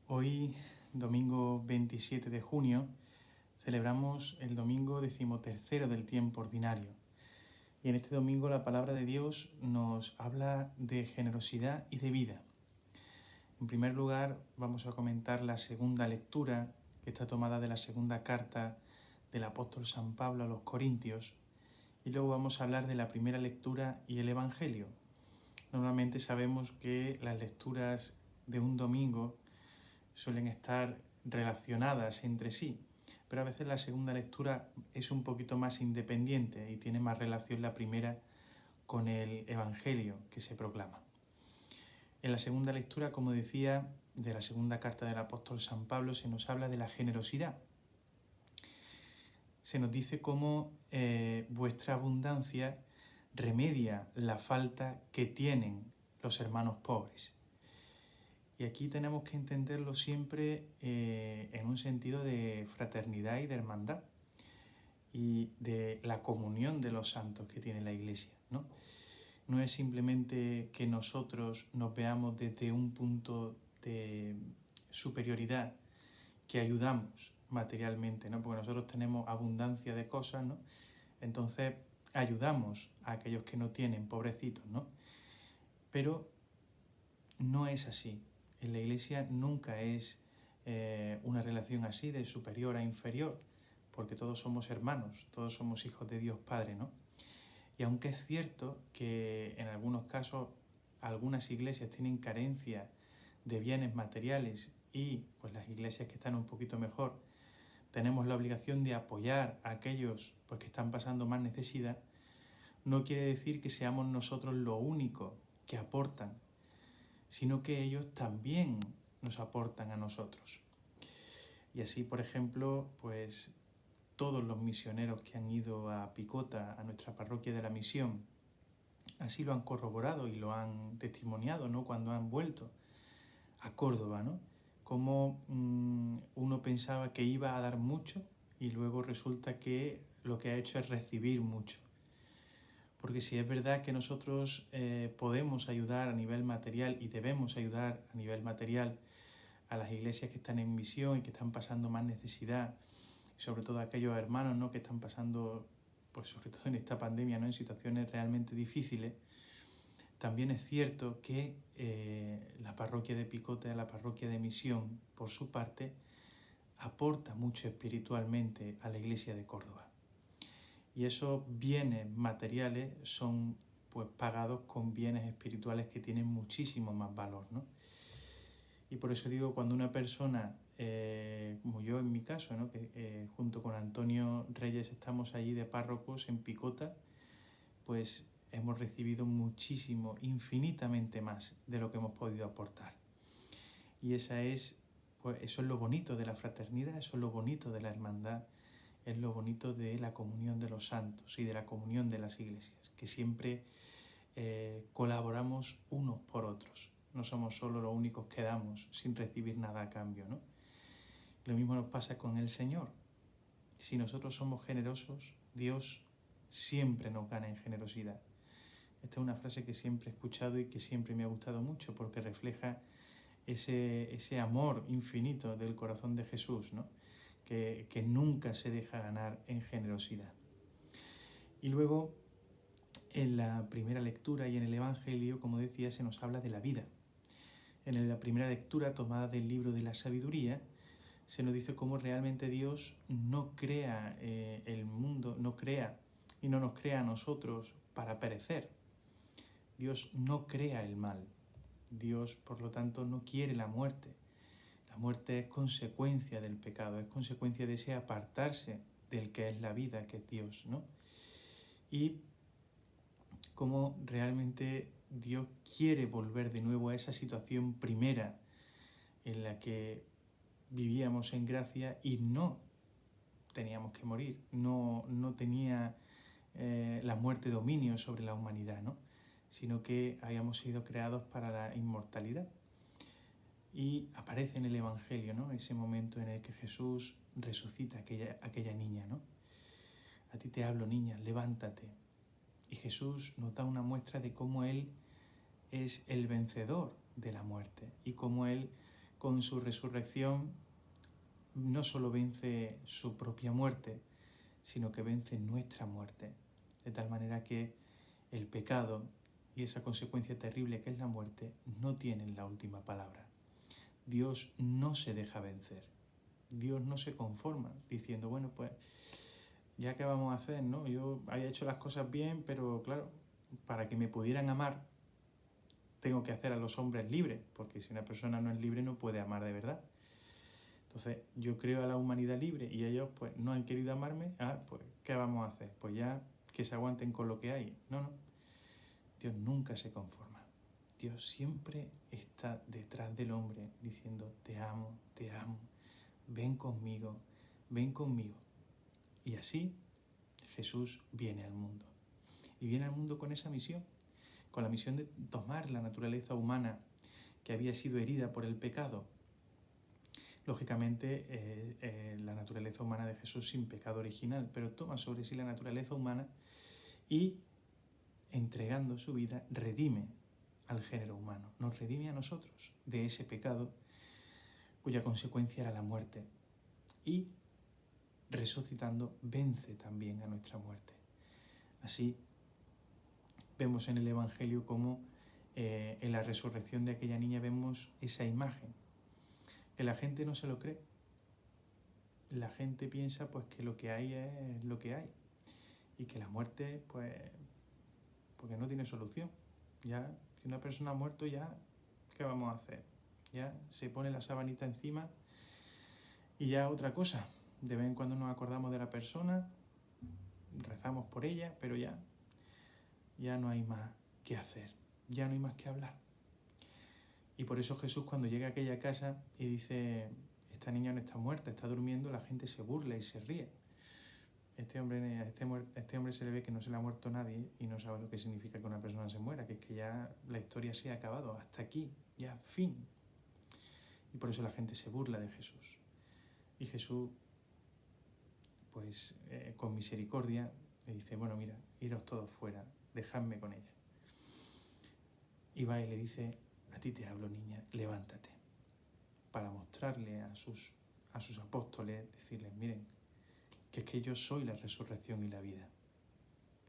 Hoy, domingo 27 de junio, celebramos el domingo 13º del tiempo ordinario. Y en este domingo la palabra de Dios nos habla de generosidad y de vida. En primer lugar, vamos a comentar la segunda lectura, que está tomada de la segunda carta del apóstol San Pablo a los Corintios. Y luego vamos a hablar de la primera lectura y el Evangelio. Normalmente sabemos que las lecturas de un domingo suelen estar relacionadas entre sí, pero a veces la segunda lectura es un poquito más independiente y tiene más relación la primera con el Evangelio que se proclama. En la segunda lectura, como decía, de la segunda carta del apóstol San Pablo, se nos habla de la generosidad. Se nos dice cómo vuestra abundancia remedia la falta que tienen los hermanos pobres. Y aquí tenemos que entenderlo siempre en un sentido de fraternidad y de hermandad y de la comunión de los santos que tiene la Iglesia, ¿no? No es simplemente que nosotros nos veamos desde un punto de superioridad, que ayudamos materialmente, ¿no? Porque nosotros tenemos abundancia de cosas, ¿no? Entonces ayudamos a aquellos que no tienen, pobrecitos, ¿no? Pero no es así. En la Iglesia nunca es una relación así de superior a inferior, porque todos somos hermanos, todos somos hijos de Dios Padre, ¿no? Y aunque es cierto que en algunos casos algunas iglesias tienen carencia de bienes materiales y pues las iglesias que están un poquito mejor tenemos la obligación de apoyar a aquellos pues, que están pasando más necesidad, no quiere decir que seamos nosotros los únicos que aportan, sino que ellos también nos aportan a nosotros. Y así, por ejemplo, pues todos los misioneros que han ido a Picota, a nuestra parroquia de la Misión, así lo han corroborado y lo han testimoniado, ¿no? Cuando han vuelto a Córdoba, ¿no? Como uno pensaba que iba a dar mucho y luego resulta que lo que ha hecho es recibir mucho. Porque si es verdad que nosotros podemos ayudar a nivel material y debemos ayudar a nivel material a las iglesias que están en misión y que están pasando más necesidad, sobre todo a aquellos hermanos, ¿no? Que están pasando, pues sobre todo en esta pandemia, ¿no? En situaciones realmente difíciles, también es cierto que la parroquia de Picota, la parroquia de Misión, por su parte, aporta mucho espiritualmente a la iglesia de Córdoba. Y esos bienes materiales son pues pagados con bienes espirituales que tienen muchísimo más valor, ¿no? Y por eso digo, cuando una persona, como yo en mi caso, ¿no? Que junto con Antonio Reyes estamos allí de párrocos en Picota, pues hemos recibido muchísimo, infinitamente más de lo que hemos podido aportar. Y eso es lo bonito de la fraternidad, eso es lo bonito de la hermandad, es lo bonito de la comunión de los santos y de la comunión de las iglesias, que siempre colaboramos unos por otros. No somos solo los únicos que damos sin recibir nada a cambio, ¿no? Lo mismo nos pasa con el Señor. Si nosotros somos generosos, Dios siempre nos gana en generosidad. Esta es una frase que siempre he escuchado y que siempre me ha gustado mucho porque refleja ese amor infinito del corazón de Jesús, ¿no? Que nunca se deja ganar en generosidad. Y luego, en la primera lectura y en el Evangelio, como decía, se nos habla de la vida. En la primera lectura, tomada del libro de la sabiduría, se nos dice cómo realmente Dios no crea el mundo, no crea y no nos crea a nosotros para perecer. Dios no crea el mal. Dios, por lo tanto, no quiere la muerte. La muerte es consecuencia del pecado, es consecuencia de ese apartarse del que es la vida, que es Dios, ¿no? Y cómo realmente Dios quiere volver de nuevo a esa situación primera en la que vivíamos en gracia y no teníamos que morir, no tenía la muerte dominio sobre la humanidad, ¿no? Sino que habíamos sido creados para la inmortalidad. Y aparece en el Evangelio, ¿no? Ese momento en el que Jesús resucita a aquella niña, ¿no? A ti te hablo, niña, levántate. Y Jesús nos da una muestra de cómo Él es el vencedor de la muerte y cómo Él con su resurrección no solo vence su propia muerte, sino que vence nuestra muerte, de tal manera que el pecado y esa consecuencia terrible que es la muerte no tienen la última palabra. Dios no se deja vencer, Dios no se conforma diciendo, bueno, pues ya qué vamos a hacer, ¿no? Yo había hecho las cosas bien, pero claro, para que me pudieran amar, tengo que hacer a los hombres libres, porque si una persona no es libre no puede amar de verdad. Entonces yo creo a la humanidad libre y ellos pues no han querido amarme, pues ¿qué vamos a hacer? Pues ya que se aguanten con lo que hay. No, Dios nunca se conforma. Dios siempre está detrás del hombre diciendo te amo, ven conmigo, ven conmigo. Y así Jesús viene al mundo. Y viene al mundo con esa misión, con la misión de tomar la naturaleza humana que había sido herida por el pecado. Lógicamente, la naturaleza humana de Jesús sin pecado original, pero toma sobre sí la naturaleza humana y, entregando su vida, redime al género humano, nos redime a nosotros de ese pecado cuya consecuencia era la muerte. Y, resucitando, vence también a nuestra muerte. Así, vemos en el Evangelio cómo en la resurrección de aquella niña vemos esa imagen, que la gente no se lo cree. La gente piensa pues que lo que hay es lo que hay y que la muerte pues porque no tiene solución. Ya, si una persona ha muerto ya, ¿qué vamos a hacer? Ya se pone la sabanita encima y ya otra cosa. De vez en cuando nos acordamos de la persona, rezamos por ella, pero ya no hay más que hacer, ya no hay más que hablar. Y por eso Jesús cuando llega a aquella casa y dice, esta niña no está muerta, está durmiendo, la gente se burla y se ríe. Este hombre se le ve que no se le ha muerto nadie y no sabe lo que significa que una persona se muera, que es que ya la historia se ha acabado, hasta aquí, ya fin. Y por eso la gente se burla de Jesús. Y Jesús, pues con misericordia, le dice, bueno, mira, iros todos fuera, dejadme con ella. Y va y le dice, a ti te hablo, niña, levántate. Para mostrarle a sus apóstoles, decirles, miren, que es que yo soy la resurrección y la vida.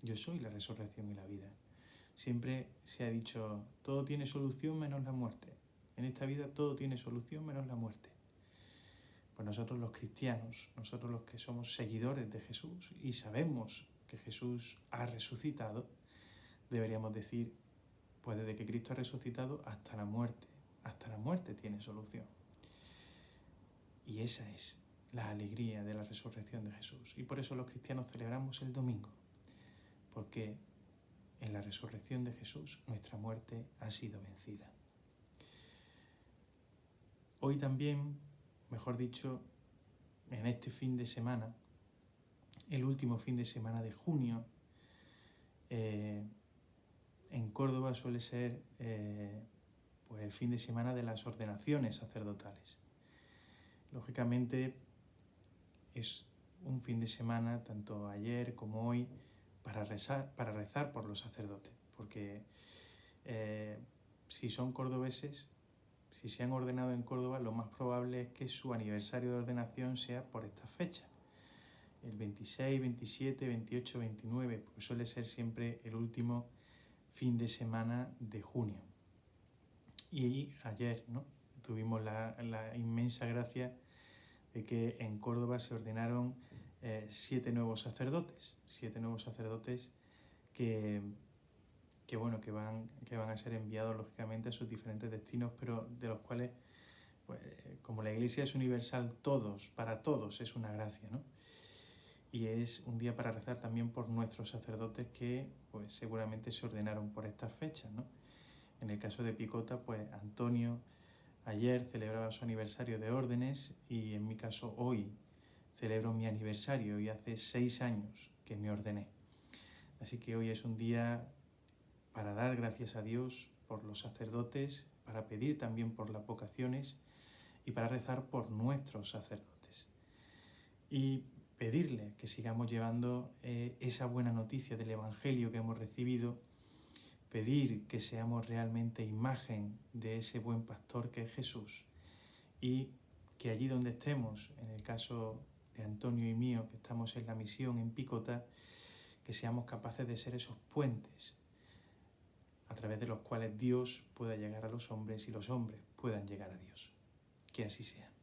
Yo soy la resurrección y la vida. Siempre se ha dicho, todo tiene solución menos la muerte. En esta vida todo tiene solución menos la muerte. Pues nosotros los cristianos, nosotros los que somos seguidores de Jesús y sabemos que Jesús ha resucitado, deberíamos decir, pues desde que Cristo ha resucitado hasta la muerte tiene solución. Y esa es la alegría de la resurrección de Jesús. Y por eso los cristianos celebramos el domingo, porque en la resurrección de Jesús nuestra muerte ha sido vencida. Hoy también, mejor dicho, en este fin de semana, el último fin de semana de junio, en Córdoba suele ser pues el fin de semana de las ordenaciones sacerdotales. Lógicamente es un fin de semana, tanto ayer como hoy, para rezar por los sacerdotes, porque si son cordobeses, si se han ordenado en Córdoba, lo más probable es que su aniversario de ordenación sea por esta fecha, el 26, 27, 28, 29, porque suele ser siempre el último fin de semana de junio. Y ayer, ¿no?, tuvimos la inmensa gracia de que en Córdoba se ordenaron 7 nuevos sacerdotes que van a ser enviados lógicamente a sus diferentes destinos, pero de los cuales, pues, como la Iglesia es universal, para todos es una gracia, ¿no? Y es un día para rezar también por nuestros sacerdotes que pues seguramente se ordenaron por estas fechas, ¿no? En el caso de Picota, pues Antonio ayer celebraba su aniversario de órdenes y en mi caso hoy celebro mi aniversario y hace 6 años que me ordené. Así que hoy es un día para dar gracias a Dios por los sacerdotes, para pedir también por las vocaciones y para rezar por nuestros sacerdotes. Y pedirle que sigamos llevando esa buena noticia del Evangelio que hemos recibido, pedir que seamos realmente imagen de ese buen pastor que es Jesús y que allí donde estemos, en el caso de Antonio y mío, que estamos en la misión en Picota, que seamos capaces de ser esos puentes a través de los cuales Dios pueda llegar a los hombres y los hombres puedan llegar a Dios. Que así sea.